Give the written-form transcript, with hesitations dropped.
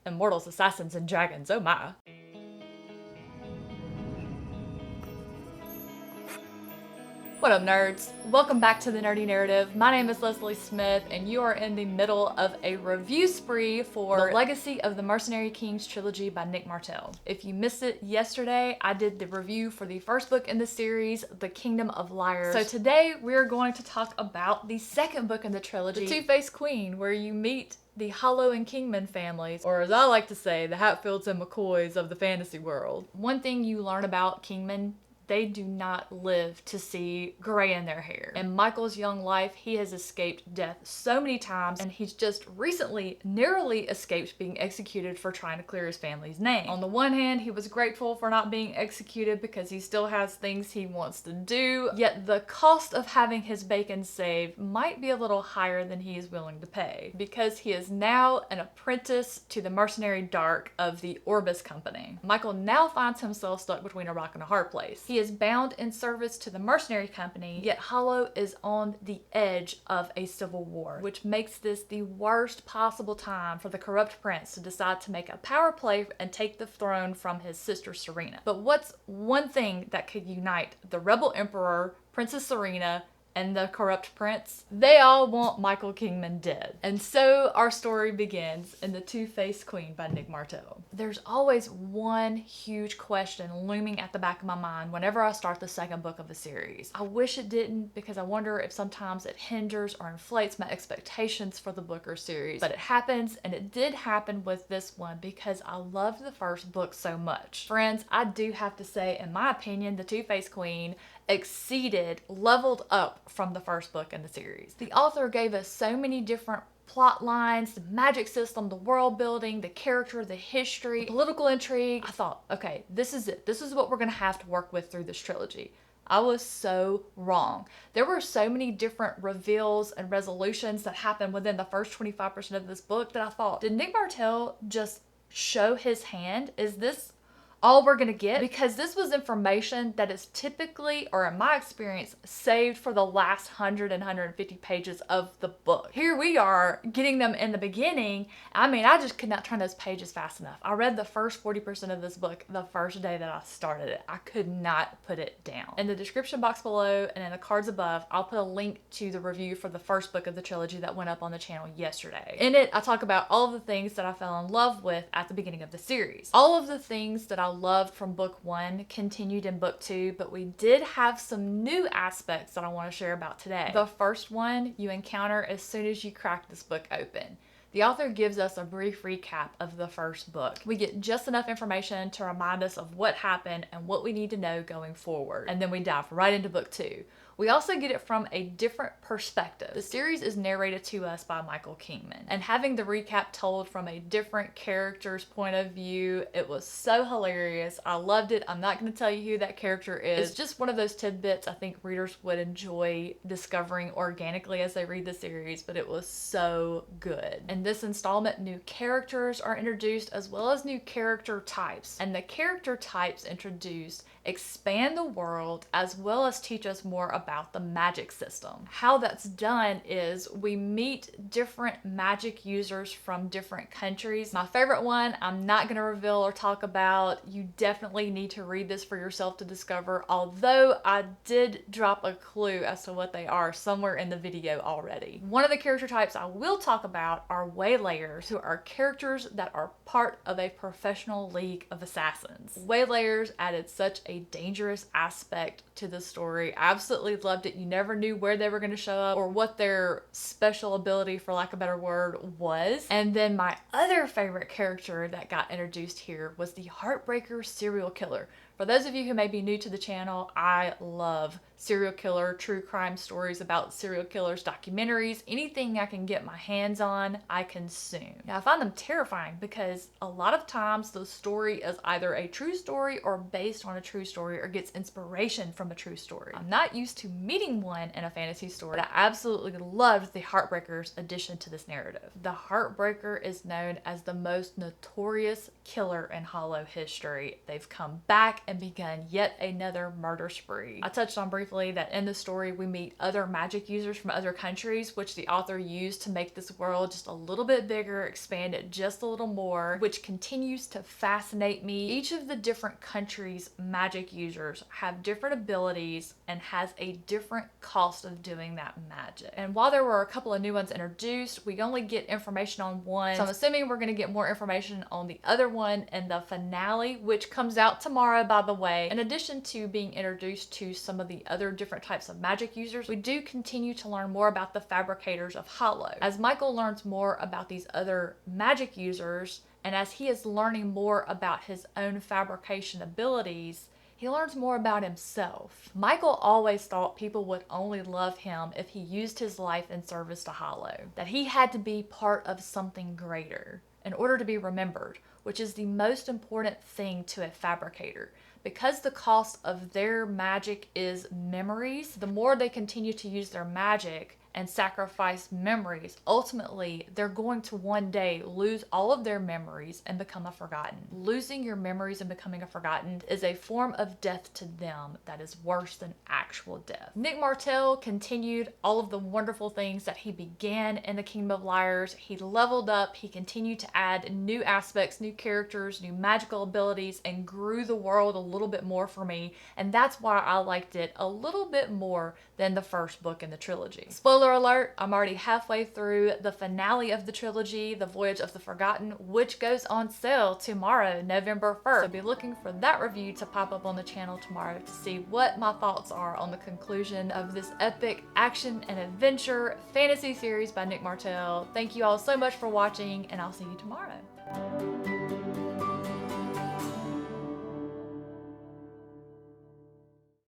immortals, assassins, and dragons, oh my. What up, nerds? Welcome back to the Nerdy Narrative. My name is Leslie Smith, and you are in the middle of a review spree for The Legacy of the Mercenary Kings trilogy by Nick Martell. If you missed it yesterday, I did the review for the first book in the series, The Kingdom of Liars. So today we're going to talk about the second book in the trilogy, The Two-Faced Queen, where you meet the Hollow and Kingman families, or as I like to say, the Hatfields and McCoys of the fantasy world. One thing you learn about Kingman: they do not live to see gray in their hair. In Michael's young life, he has escaped death so many times, and he's just recently narrowly escaped being executed for trying to clear his family's name. On the one hand, he was grateful for not being executed because he still has things he wants to do, yet the cost of having his bacon saved might be a little higher than he is willing to pay, because he is now an apprentice to the mercenary dark of the Orbis Company. Michael now finds himself stuck between a rock and a hard place. He is bound in service to the mercenary company, yet Hollow is on the edge of a civil war, which makes this the worst possible time for the corrupt prince to decide to make a power play and take the throne from his sister Serena. But what's one thing that could unite the rebel emperor, Princess Serena, and the corrupt prince? They all want Michael Kingman dead. And so our story begins in The Two-Faced Queen by Nick Martell. There's always one huge question looming at the back of my mind whenever I start the second book of a series. I wish it didn't, because I wonder if sometimes it hinders or inflates my expectations for the book or series. But it happens, and it did happen with this one because I loved the first book so much. Friends, I do have to say, in my opinion, The Two-Faced Queen leveled up from the first book in the series. The author gave us so many different plot lines, the magic system, the world building, the character, the history, political intrigue. I thought, okay, this is it. This is what we're gonna have to work with through this trilogy. I was so wrong. There were so many different reveals and resolutions that happened within the first 25% of this book that I thought, did Nick Martell just show his hand? Is this all we're gonna get? Because this was information that is typically, or in my experience, saved for the last 100 and 150 pages of the book. Here we are getting them in the beginning. I mean, I just could not turn those pages fast enough. I read the first 40% of this book the first day that I started it. I could not put it down. In the description box below and in the cards above, I'll put a link to the review for the first book of the trilogy that went up on the channel yesterday. In it, I talk about all of the things that I fell in love with at the beginning of the series. All of the things that I loved from book one continued in book two, but we did have some new aspects that I want to share about today. The first one you encounter as soon as you crack this book open. The author gives us a brief recap of the first book. We get just enough information to remind us of what happened and what we need to know going forward, and then we dive right into book two. We also get it from a different perspective. The series is narrated to us by Michael Kingman, and having the recap told from a different character's point of view, it was so hilarious. I loved it. I'm not going to tell you who that character is. It's just one of those tidbits I think readers would enjoy discovering organically as they read the series, but it was so good. In this installment, new characters are introduced as well as new character types, and the character types introduced expand the world as well as teach us more about the magic system. How that's done is we meet different magic users from different countries. My favorite one, I'm not going to reveal or talk about. You definitely need to read this for yourself to discover, although I did drop a clue as to what they are somewhere in the video already. One of the character types I will talk about are Waylayers, who are characters that are part of a professional league of assassins. Waylayers added such a dangerous aspect to the story. I absolutely loved it. You never knew where they were going to show up or what their special ability, for lack of a better word, was. And then my other favorite character that got introduced here was the Heartbreaker serial killer. For those of you who may be new to the channel, I love serial killer, true crime stories about serial killers, documentaries, anything I can get my hands on, I consume. Now, I find them terrifying because a lot of times the story is either a true story or based on a true story or gets inspiration from a true story. I'm not used to meeting one in a fantasy story, but I absolutely loved the Heartbreaker's addition to this narrative. The Heartbreaker is known as the most notorious killer in Hollow history. They've come back and begun yet another murder spree. I touched on briefly that in the story we meet other magic users from other countries, which the author used to make this world just a little bit bigger, expand it just a little more, which continues to fascinate me. Each of the different countries' magic users have different abilities and has a different cost of doing that magic. And while there were a couple of new ones introduced, we only get information on one, so I'm assuming we're going to get more information on the other one in the finale, which comes out tomorrow, by the way. In addition to being introduced to some of the other different types of magic users, we do continue to learn more about the fabricators of Hollow. As Michael learns more about these other magic users, and as he is learning more about his own fabrication abilities, he learns more about himself. Michael always thought people would only love him if he used his life in service to Hollow, that he had to be part of something greater in order to be remembered, which is the most important thing to a fabricator. Because the cost of their magic is memories, the more they continue to use their magic and sacrifice memories, ultimately they're going to one day lose all of their memories and become a forgotten. Losing your memories and becoming a forgotten is a form of death to them that is worse than actual death. Nick Martell continued all of the wonderful things that he began in the Kingdom of Liars. He leveled up, he continued to add new aspects, new characters, new magical abilities, and grew the world a little bit more for me, and that's why I liked it a little bit more than the first book in the trilogy. Spoiler alert, I'm already halfway through the finale of the trilogy, The Voyage of the Forgotten, which goes on sale tomorrow, November 1st. So be looking for that review to pop up on the channel tomorrow to see what my thoughts are on the conclusion of this epic action and adventure fantasy series by Nick Martell. Thank you all so much for watching, and I'll see you tomorrow.